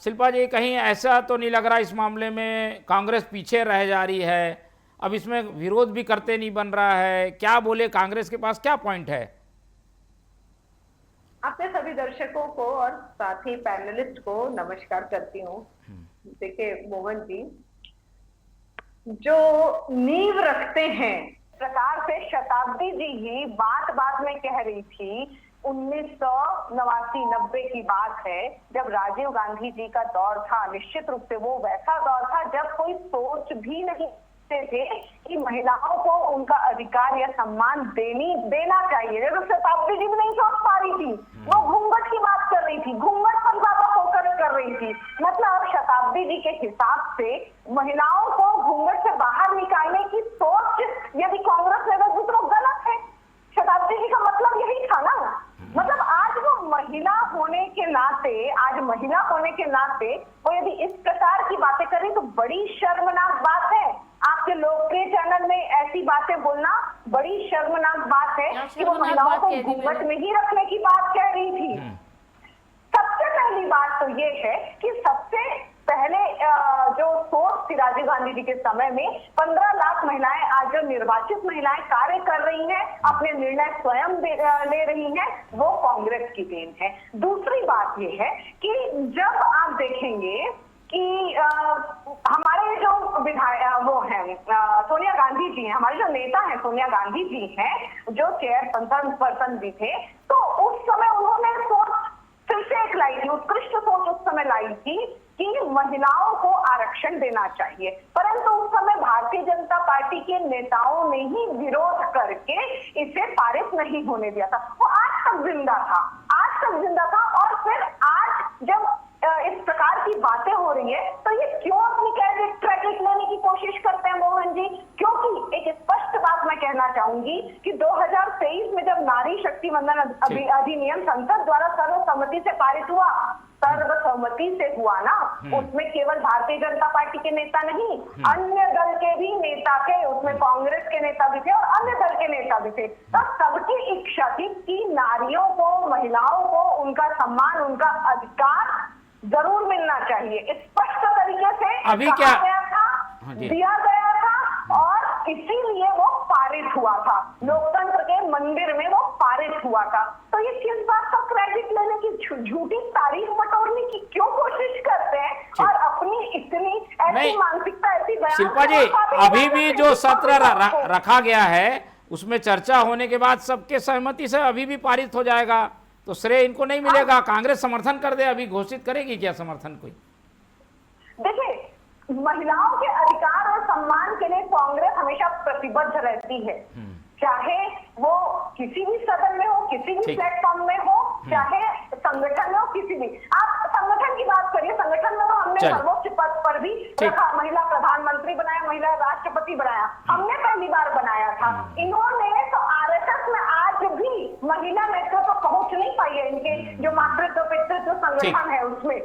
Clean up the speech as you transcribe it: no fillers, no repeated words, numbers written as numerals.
शिल्पा जी, कहीं ऐसा तो नहीं लग रहा इस मामले में कांग्रेस पीछे रह जा रही है? अब इसमें विरोध भी करते नहीं बन रहा है, क्या बोले, कांग्रेस के पास क्या पॉइंट है? आपने सभी दर्शकों को और साथ ही पैनलिस्ट को नमस्कार करती हूँ। देखिए मोहन जी, जो नींव रखते हैं प्रकार से शताब्दी जी ही बात बात में कह रही थी। 1989-90 की बात है, जब राजीव गांधी जी का दौर था। निश्चित रूप से वो वैसा दौर था जब कोई सोच भी नहीं थे कि महिलाओं को उनका अधिकार या सम्मान देना चाहिए। जब शताब्दी जी भी नहीं सोच पा रही थी, वो घूंघट की बात कर रही थी, घूंघट पर ज्यादा फोकस कर रही थी। मतलब शताब्दी जी के हिसाब से महिलाओं को घूंघट से बाहर निकालने की सोच यदि कांग्रेस ने रखी तो गलत है। शताब्दी जी का मतलब यही था ना। मतलब आज वो महिला होने के नाते वो यदि इस प्रकार की बातें करें तो बड़ी शर्मनाक बात है। आपके लोकप्रिय चैनल में ऐसी बातें बोलना बड़ी शर्मनाक बात है कि वो महिलाओं को घूंघट में ही रखने की बात कह रही थी। सबसे पहली बात तो ये है कि सबसे पहले जो सोच थी राजीव गांधी जी के समय में, 15 लाख महिलाएं आज जो निर्वाचित महिलाएं कार्य कर रही हैं, अपने निर्णय स्वयं ले रही हैं, वो कांग्रेस की देन है। दूसरी बात ये है कि जब आप देखेंगे कि हमारे जो विधायक वो हैं सोनिया गांधी जी हैं, हमारे जो नेता हैं सोनिया गांधी जी हैं, जो चेयरपर्सन भी थे, तो उस समय उन्होंने सोच फिर से एक लाई थी, उत्कृष्ट सोच उस समय लाई थी कि महिलाओं को आरक्षण देना चाहिए। परंतु उस समय भारतीय जनता पार्टी के नेताओं ने ही विरोध करके इसे पारित नहीं होने दिया था। वो आज तक जिंदा था। और फिर आज जब इस प्रकार की बातें हो रही है तो ये क्यों अपनी क्रेडिट लेने की कोशिश करते हैं मोहन जी? क्योंकि एक स्पष्ट बात मैं कहना चाहूंगी कि 2023 में जब नारी शक्ति वंदन अधिनियम संसद द्वारा सर्वसम्मति से पारित हुआ, सर्वसम्मति से हुआ ना, उसमें केवल भारतीय जनता पार्टी के नेता नहीं, अन्य दल के भी नेता थे, उसमें कांग्रेस के नेता भी थे और अन्य दल के नेता भी थे। तो सबकी इच्छा थी कि नारियों को, महिलाओं को उनका सम्मान, उनका अधिकार जरूर मिलना चाहिए। स्पष्ट तरीके से अभी क्या गया था, दिया गया था और इसीलिए वो पारित हुआ था। लोकतंत्र के मंदिर में वो पारित हुआ था। तो ये किस बात का क्रेडिट लेने की, झूठी तारीफ बटोरने की क्यों कोशिश करते हैं और अपनी इतनी ऐसी मानसिकता, ऐसी शिल्पा जी, अभी भी जो सत्र रखा गया है उसमें चर्चा होने के बाद सबके सहमति से अभी भी पारित हो जाएगा, तो श्रेय इनको नहीं मिलेगा? कांग्रेस समर्थन कर दे, अभी घोषित करेगी क्या समर्थन कोई? देखिए, महिलाओं के अधिकार और सम्मान के लिए कांग्रेस हमेशा प्रतिबद्ध रहती है, चाहे वो किसी भी सदन में हो, किसी भी प्लेटफॉर्म में हो, चाहे संगठन में हो, किसी भी। आप संगठन की बात करिए, संगठन में तो हमने सर्वोच्च पद पर भी रखा, महिला प्रधानमंत्री बनाया, महिला राष्ट्रपति बनाया, हमने पहली बार बनाया था। इन्होंने तो आरएसएस में आज भी महिला नेतृत्व तो पहुंच नहीं पाई है, इनके जो मातृत्व पितृत्व संगठन है उसमें।